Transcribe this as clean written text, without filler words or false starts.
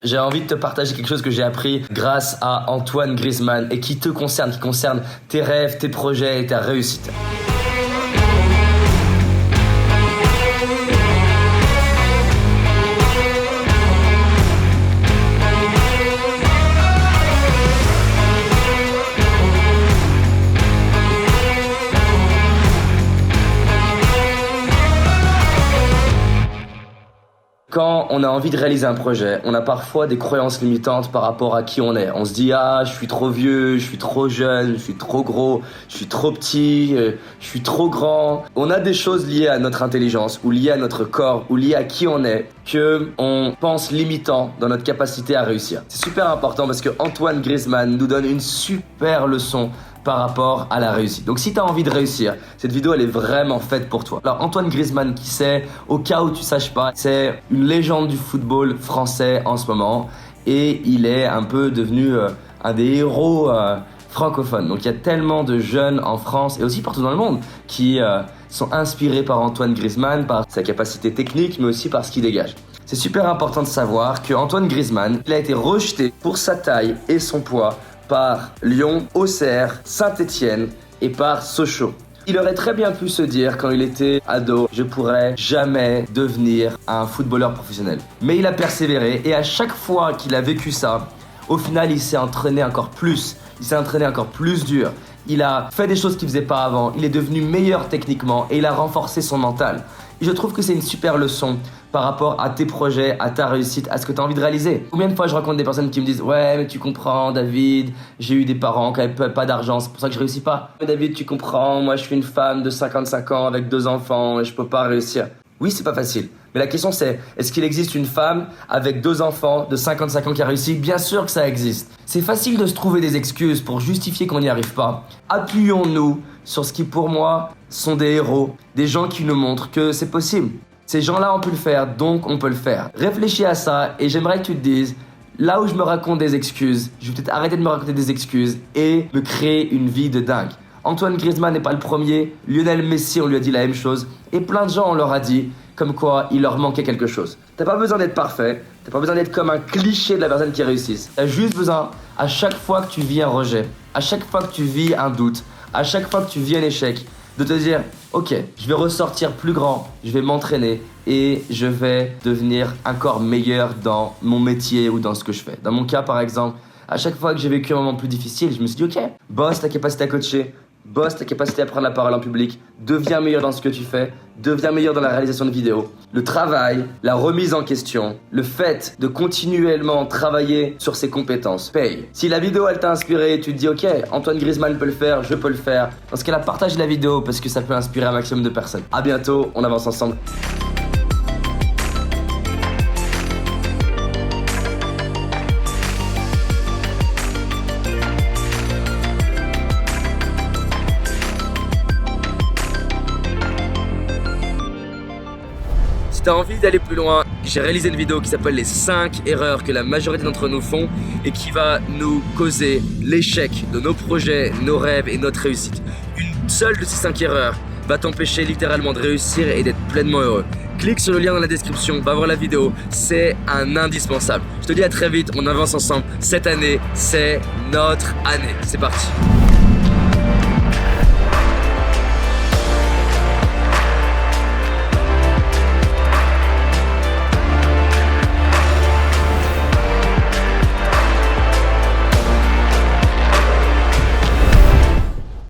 J'ai envie de te partager quelque chose que j'ai appris grâce à Antoine Griezmann et qui te concerne, qui concerne tes rêves, tes projets et ta réussite. Quand on a envie de réaliser un projet, on a parfois des croyances limitantes par rapport à qui on est. On se dit « Ah, je suis trop vieux, je suis trop jeune, je suis trop gros, je suis trop petit, je suis trop grand ». On a des choses liées à notre intelligence ou liées à notre corps ou liées à qui on est que on pense limitant dans notre capacité à réussir. C'est super important parce que Antoine Griezmann nous donne une super leçon par rapport à la réussite. Donc si tu as envie de réussir, cette vidéo elle est vraiment faite pour toi. Alors Antoine Griezmann, qui c'est, au cas où tu saches pas, c'est une légende du football français en ce moment et il est un peu devenu un des héros francophones. Donc il y a tellement de jeunes en France et aussi partout dans le monde qui sont inspirés par Antoine Griezmann, par sa capacité technique mais aussi par ce qu'il dégage. C'est super important de savoir que Antoine Griezmann, il a été rejeté pour sa taille et son poids par Lyon, Auxerre, Saint-Étienne et par Sochaux. Il aurait très bien pu se dire quand il était ado, je pourrais jamais devenir un footballeur professionnel. Mais il a persévéré et à chaque fois qu'il a vécu ça, au final il s'est entraîné encore plus. Il s'est entraîné encore plus dur. Il a fait des choses qu'il faisait pas avant. Il est devenu meilleur techniquement et il a renforcé son mental. Et je trouve que c'est une super leçon par rapport à tes projets, à ta réussite, à ce que tu as envie de réaliser. Combien de fois je rencontre des personnes qui me disent « Ouais, mais tu comprends, David, j'ai eu des parents qui n'avaient pas d'argent, c'est pour ça que je réussis pas. »« Mais David, tu comprends, moi je suis une femme de 55 ans avec 2 enfants et je peux pas réussir. » Oui, c'est pas facile. Mais la question c'est, est-ce qu'il existe une femme avec 2 enfants de 55 ans qui a réussi? Bien sûr que ça existe. C'est facile de se trouver des excuses pour justifier qu'on n'y arrive pas. Appuyons-nous sur ce qui pour moi sont des héros, des gens qui nous montrent que c'est possible. Ces gens-là ont pu le faire, donc on peut le faire. Réfléchis à ça et j'aimerais que tu te dises, là où je me raconte des excuses, je vais peut-être arrêter de me raconter des excuses et me créer une vie de dingue. Antoine Griezmann n'est pas le premier, Lionel Messi on lui a dit la même chose et plein de gens on leur a dit comme quoi il leur manquait quelque chose. T'as pas besoin d'être parfait, t'as pas besoin d'être comme un cliché de la personne qui réussit. T'as juste besoin, à chaque fois que tu vis un rejet, à chaque fois que tu vis un doute, à chaque fois que tu vis un échec, de te dire ok, je vais ressortir plus grand, je vais m'entraîner et je vais devenir encore meilleur dans mon métier ou dans ce que je fais. Dans mon cas par exemple, à chaque fois que j'ai vécu un moment plus difficile, je me suis dit ok, bosse ta capacité à coacher, bosse ta capacité à prendre la parole en public, deviens meilleur dans ce que tu fais, deviens meilleur dans la réalisation de vidéos. Le travail, la remise en question, le fait de continuellement travailler sur ses compétences paye. Si la vidéo elle t'a inspiré et tu te dis ok, Antoine Griezmann peut le faire, je peux le faire, dans ce cas-là partage la vidéo parce que ça peut inspirer un maximum de personnes. À bientôt, on avance ensemble. Si tu as envie d'aller plus loin, j'ai réalisé une vidéo qui s'appelle les 5 erreurs que la majorité d'entre nous font et qui va nous causer l'échec de nos projets, nos rêves et notre réussite. Une seule de ces 5 erreurs va t'empêcher littéralement de réussir et d'être pleinement heureux. Clique sur le lien dans la description, va voir la vidéo, c'est un indispensable. Je te dis à très vite, on avance ensemble. Cette année, c'est notre année. C'est parti.